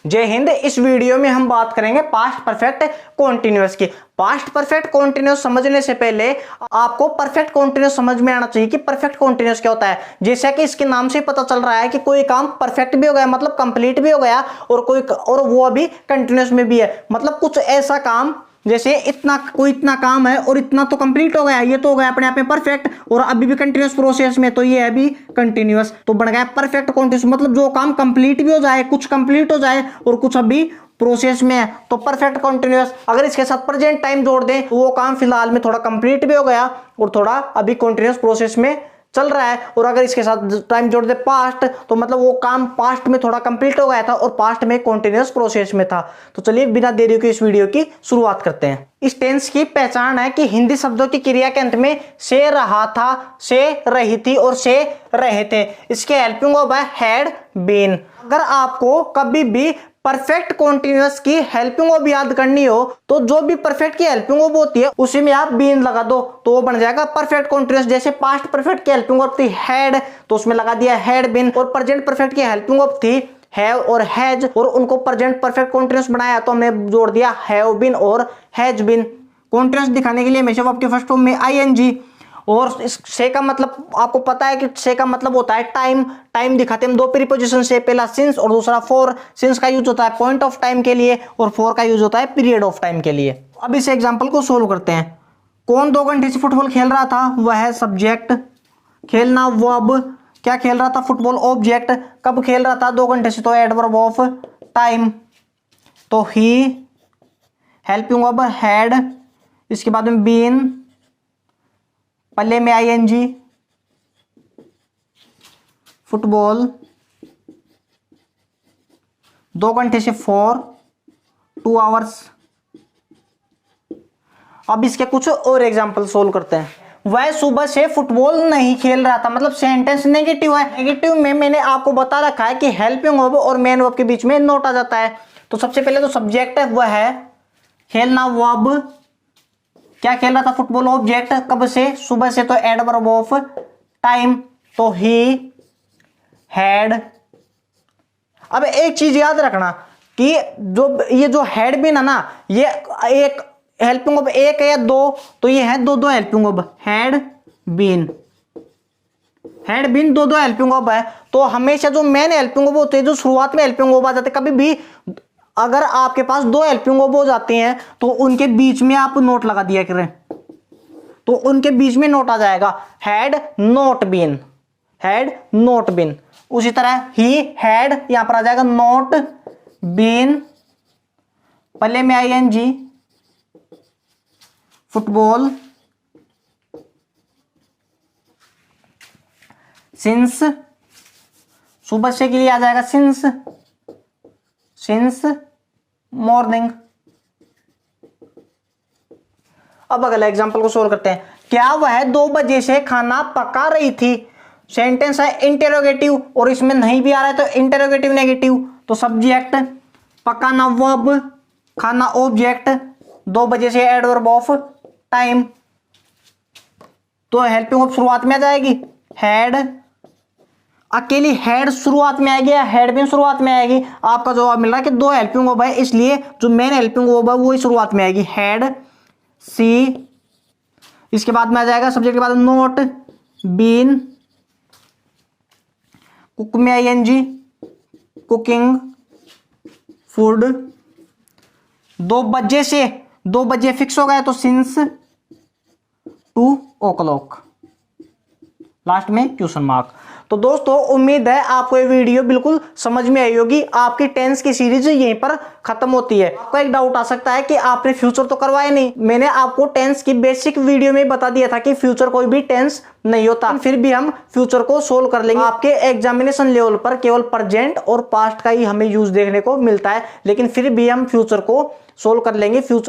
जय हिंद। इस वीडियो में हम बात करेंगे पास्ट परफेक्ट कॉन्टिन्यूअस की। पास्ट परफेक्ट कॉन्टिन्यूअस समझने से पहले आपको परफेक्ट कॉन्टिन्यूअस समझ में आना चाहिए कि परफेक्ट कॉन्टिन्यूअस क्या होता है। जैसा कि इसके नाम से पता चल रहा है कि कोई काम परफेक्ट भी हो गया मतलब कंप्लीट भी हो गया और वो अभी कंटिन्यूअस में भी है। मतलब कुछ ऐसा काम जैसे इतना काम है और इतना तो कंप्लीट हो गया, ये तो हो गया अपने आप में परफेक्ट और अभी भी कंटिन्यूअस प्रोसेस में, तो ये है अभी कंटिन्यूअस, तो बन गया परफेक्ट कॉन्टिन्यूअस। मतलब जो काम कंप्लीट भी हो जाए, कुछ कंप्लीट हो जाए और कुछ अभी प्रोसेस में है, तो परफेक्ट कॉन्टिन्यूअस। अगर इसके साथ प्रेजेंट टाइम जोड़ दें तो वो काम फिलहाल में थोड़ा कंप्लीट भी हो गया और थोड़ा अभी कॉन्टिन्यूअस प्रोसेस में चल रहा है। और अगर इसके साथ टाइम जोड़ दे पास्ट, तो मतलब वो काम पास्ट में थोड़ा कंप्लीट हो गया था और पास्ट में कॉन्टिन्यूअस प्रोसेस में था। तो चलिए बिना देरी के इस वीडियो की शुरुआत करते हैं। इस टेंस की पहचान है कि हिंदी शब्दों की क्रिया के अंत में से रहा था, से रही थी और से रहे थे इसके हेल्पिंग ऑफ हैड बीन। अगर आपको कभी भी परफेक्ट कॉन्टिन्यूअस की हेल्पिंग ऑफ याद करनी हो तो जो भी परफेक्ट की हेल्पिंग ऑफ होती है उसी में आप बीन लगा दो तो वो बन जाएगा परफेक्ट कॉन्टिन्यूअस। जैसे पास्ट परफेक्ट की हेल्पिंग ऑफ थी हैड, तो उसमें लगा दिया हैड बीन, और प्रेजेंट परफेक्ट की हेल्पिंग ऑफ थी हैव और हैज, और उनको प्रेजेंट परफेक्ट कॉन्टिन्यूअस बनाया तो हमने जोड़ दिया हैव बीन और हैज बीन। कॉन्टिन्यूअस दिखाने के लिए हमेशा वर्ब के फर्स्ट फॉर्म में आईएनजी, और इस से का मतलब आपको पता है कि से का मतलब होता है टाइम। टाइम दिखाते हम दो प्रीपोजिशन से, पहला सिंस और दूसरा फॉर। सिंस का यूज होता है पॉइंट ऑफ टाइम के लिए और फॉर का यूज होता है पीरियड ऑफ टाइम के लिए। अब इस एग्जांपल को सोल्व करते हैं। कौन 2 घंटे से फुटबॉल खेल रहा था? वह है सब्जेक्ट। खेलना वर्ब। क्या खेल रहा था? Football object. कब खेल रहा था? 2 घंटे से, तो एडवर्ब ऑफ टाइम। तो ही हेल्पिंग वर्ब हैड, इसके बाद में बीन, पल्ले में आईएनजी, फुटबॉल 2 घंटे से फॉर 2 आवर्स। अब इसके कुछ और एग्जांपल सोल्व करते हैं। वह सुबह से फुटबॉल नहीं खेल रहा था, मतलब सेंटेंस नेगेटिव है। नेगेटिव में मैंने आपको बता रखा है कि हेल्पिंग वर्ब और मेन वर्ब के बीच में नोट आ जाता है। तो सबसे पहले तो सब्जेक्ट है वह है, खेलना वर्ब, क्या खेल रहा था? फुटबॉल ऑब्जेक्ट, कब से? सुबह से, तो एडवर्ब ऑफ टाइम, तो ही हैड। अब एक चीज याद रखना कि ये जो हैड बीन है ना, ये एक हेल्पिंग ऑफ एक है या दो, तो ये है दो हेल्पिंग ऑफ। हैड बीन दो हेल्पिंग ऑफ है। तो हमेशा जो मेन हेल्पिंग ऑफ होते हैं, जो शुरुआत में हेल्पिंग ऑफ आ जाते हैं, कभी भी अगर आपके पास 2 हेल्पिंग वर्ब हो जाती हैं तो उनके बीच में आप नोट लगा दिया करें, तो उनके बीच में नोट आ जाएगा had not been, had not been. उसी तरह ही हैड यहां पर आ जाएगा नॉट बीन, पहले में आईएनजी, फुटबॉल, सिंस, सुबह से के लिए आ जाएगा सिंस मॉर्निंग। अब अगला एग्जांपल को सोल्व करते हैं। क्या वह 2 बजे से खाना पका रही थी? सेंटेंस है इंटेरोगेटिव और इसमें नहीं भी आ रहा है तो इंटेरोगेटिव नेगेटिव। तो सब्जेक्ट, पकाना वर्ब, खाना ऑब्जेक्ट, 2 बजे से एडवर्ब ऑफ टाइम। तो हेल्पिंग ऑफ शुरुआत में आ जाएगी हैड, अकेली हैड शुरुआत में आएगी या हैड बीन शुरुआत में आएगी? आपका जवाब मिल रहा है कि 2 हेल्पिंग वर्ब है, इसलिए जो मेन हेल्पिंग वर्ब है वो ही शुरुआत में आएगी हैड सी। इसके बाद में आ जाएगा सब्जेक्ट के बाद नोट बीन, कुक में आईएनजी, कुकिंग, फूड। 2 बजे से, 2 बजे फिक्स हो गया तो सिंस 2 o'clock, लास्ट में क्वेश्चन मार्क। तो दोस्तों उम्मीद है आपको ये वीडियो बिल्कुल समझ में आई होगी। आपकी टेंस की सीरीज यहीं पर खत्म होती है। आपको एक डाउट आ सकता है कि आपने फ्यूचर तो करवाया नहीं। मैंने आपको टेंस की बेसिक वीडियो में बता दिया था कि फ्यूचर कोई भी टेंस नहीं होता, फिर भी हम फ्यूचर को सोल्व कर लेंगे। आपके एग्जामिनेशन लेवल पर केवल प्रेजेंट और पास्ट का ही हमें यूज देखने को मिलता है, लेकिन फिर भी हम फ्यूचर को सोल्व कर लेंगे। फ्यूचर